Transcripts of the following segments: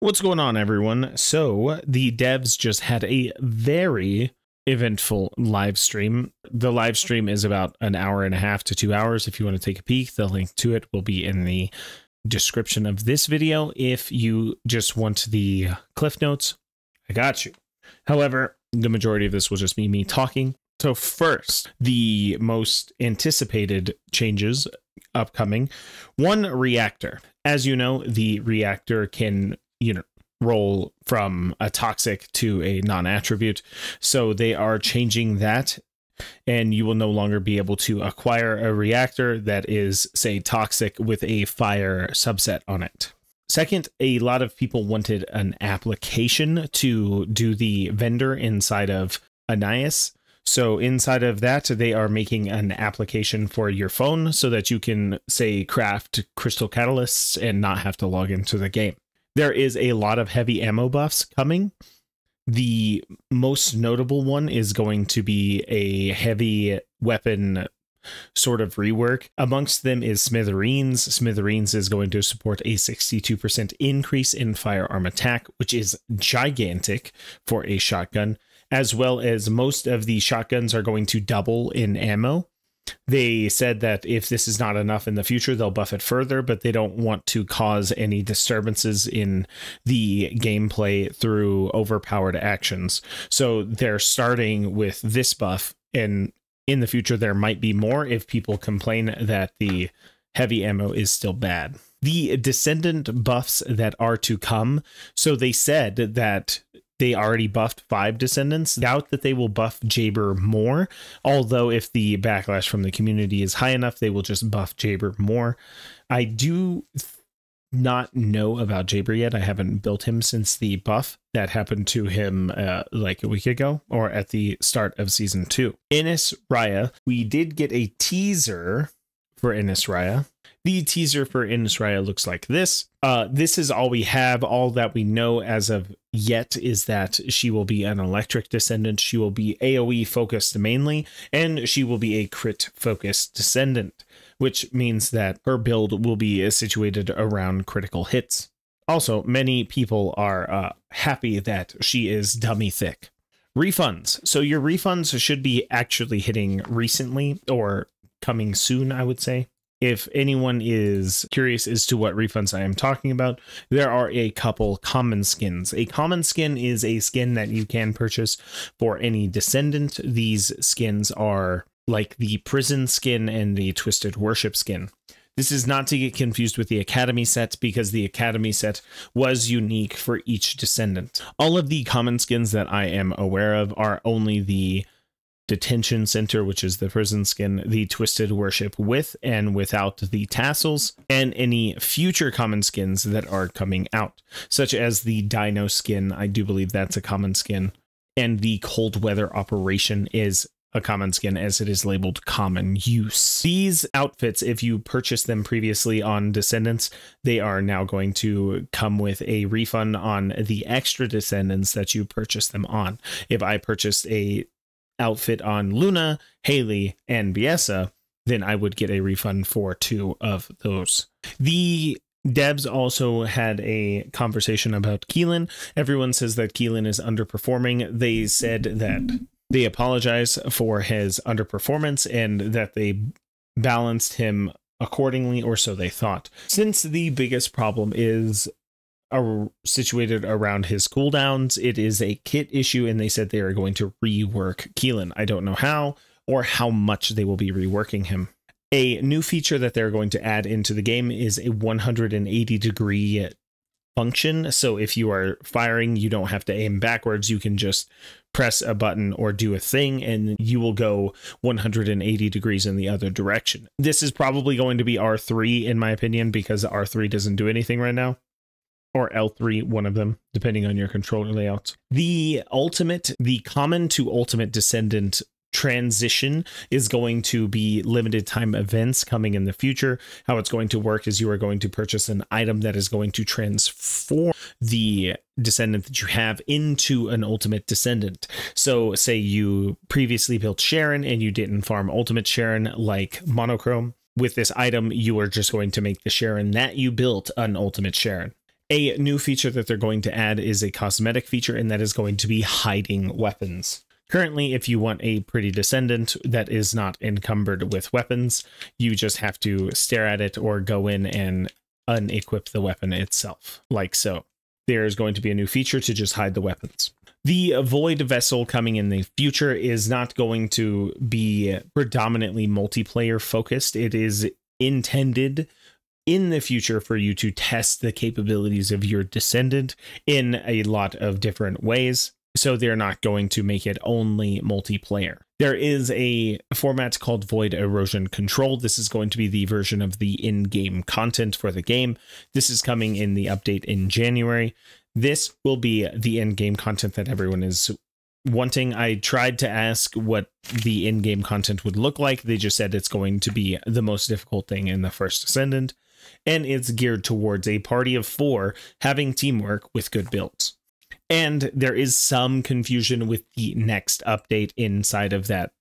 What's going on, everyone? So the devs just had a very eventful live stream. The live stream is about an hour and a half to 2 hours. If you want to take a peek, the link to it will be in the description of this video. If you just want the cliff notes, I got you. However, the majority of this will just be me talking. So first, the most anticipated changes upcoming. One, REACTOR. As you know, the REACTOR can roll from a toxic to a non-attribute. So they are changing that, and you will no longer be able to acquire a REACTOR that is, say, toxic with a fire subset on it. Second, a lot of people wanted an application to do the vendor inside of Anais. So inside of that, they are making an application for your phone so that you can, say, craft crystal catalysts and not have to log into the game. There is a lot of heavy ammo buffs coming. The most notable one is going to be a heavy weapon sort of rework. Amongst them is Smithereens. Smithereens is going to support a 62% increase in firearm attack, which is gigantic for a shotgun, as well as most of the shotguns are going to double in ammo. They said that if this is not enough in the future, they'll buff it further, but they don't want to cause any disturbances in the gameplay through overpowered actions. So they're starting with this buff, and in the future there might be more if people complain that the heavy ammo is still bad. The Descendant buffs that are to come. So they said that they already buffed 5 Descendants. Doubt that they will buff Jaber more, although if the backlash from the community is high enough, they will just buff Jaber more. I do not know about Jaber yet. I haven't built him since the buff that happened to him like a week ago, or at the start of Season 2. Innis Raya, we did get a teaser for Innis Raya. The teaser for Innis Raya looks like this. This is all we have. All that we know as of yet is that she will be an electric descendant. She will be AoE focused mainly, and she will be a crit focused descendant, which means that her build will be situated around critical hits. Also, many people are happy that she is dummy thick. Refunds. So your refunds should be actually hitting recently, or coming soon, I would say. If anyone is curious as to what refunds I am talking about, there are a couple common skins. A common skin is a skin that you can purchase for any descendant. These skins are like the prison skin and the twisted worship skin. This is not to get confused with the Academy set, because the Academy set was unique for each descendant. All of the common skins that I am aware of are only the Detention Center, which is the prison skin, the Twisted Worship with and without the tassels, and any future common skins that are coming out, such as the Dino skin. I do believe that's a common skin, and the Cold Weather Operation is a common skin, as it is labeled common use. These outfits, if you purchased them previously on Descendants, they are now going to come with a refund on the extra Descendants that you purchased them on. If I purchased a outfit on Luna, Haley, and Biessa, then I would get a refund for 2 of those. The devs also had a conversation about Keelan. Everyone says that Keelan is underperforming. They said that they apologize for his underperformance and that they balanced him accordingly, or so they thought. Since the biggest problem is situated around his cooldowns, it is a kit issue, and they said they are going to rework Keelan. I don't know how or how much they will be reworking him. A new feature that they're going to add into the game is a 180-degree function. So if you are firing, you don't have to aim backwards. You can just press a button or do a thing, and you will go 180 degrees in the other direction. This is probably going to be R3 in my opinion, because R3 doesn't do anything right now. Or L3, one of them, depending on your controller layouts. The common to ultimate descendant transition is going to be limited time events coming in the future. How it's going to work is you are going to purchase an item that is going to transform the descendant that you have into an ultimate descendant. So say you previously built Sharon and you didn't farm ultimate Sharon like monochrome. With this item, you are just going to make the Sharon that you built an ultimate Sharon. A new feature that they're going to add is a cosmetic feature, and that is going to be hiding weapons. Currently, if you want a pretty descendant that is not encumbered with weapons, you just have to stare at it or go in and unequip the weapon itself, like so. There's going to be a new feature to just hide the weapons. The Void vessel coming in the future is not going to be predominantly multiplayer focused. It is intended in the future for you to test the capabilities of your descendant in a lot of different ways. So they're not going to make it only multiplayer. There is a format called Void Erosion Control. This is going to be the version of the in-game content for the game. This is coming in the update in January. This will be the in-game content that everyone is wanting. I tried to ask what the in-game content would look like. They just said it's going to be the most difficult thing in the first Ascendant, and it's geared towards a party of 4 having teamwork with good builds. And there is some confusion with the next update inside of that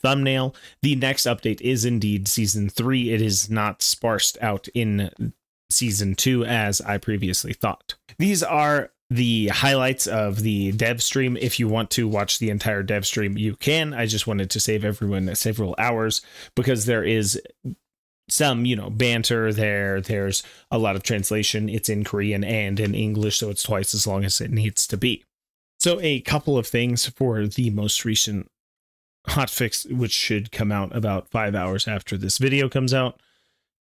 thumbnail. The next update is indeed Season 3. It is not sparsed out in Season 2 as I previously thought. These are the highlights of the dev stream. If you want to watch the entire dev stream, you can. I just wanted to save everyone several hours because there is some, banter there. There's a lot of translation. It's in Korean and in English, so it's twice as long as it needs to be. So a couple of things for the most recent hotfix, which should come out about 5 hours after this video comes out,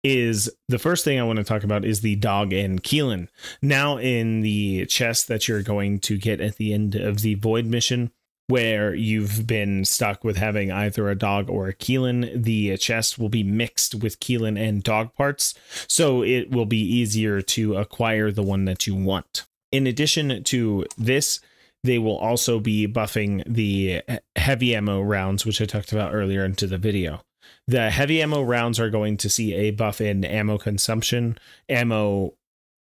is the first thing I want to talk about is the dog and Keelan. Now in the chest that you're going to get at the end of the Void mission, where you've been stuck with having either a dog or a Keelan, the chest will be mixed with Keelan and dog parts, so it will be easier to acquire the one that you want. In addition to this, they will also be buffing the heavy ammo rounds, which I talked about earlier into the video. The heavy ammo rounds are going to see a buff in ammo consumption, ammo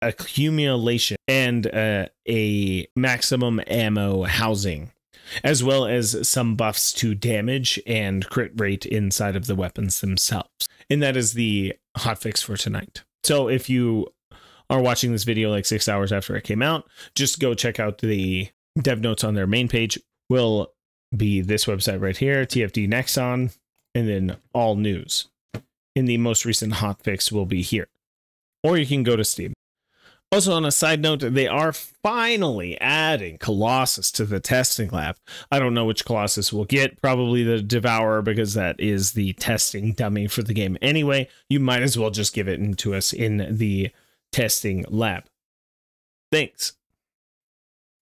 accumulation, and a maximum ammo housing, as well as some buffs to damage and crit rate inside of the weapons themselves. And that is the hotfix for tonight. So if you are watching this video like 6 hours after it came out, just go check out the dev notes on their main page. Will be this website right here, TFD Nexon, and then all news. In the most recent hotfix will be here. Or you can go to Steam. Also, on a side note, they are finally adding Colossus to the testing lab. I don't know which Colossus we'll get, probably the Devourer, because that is the testing dummy for the game anyway. You might as well just give it to us in the testing lab. Thanks.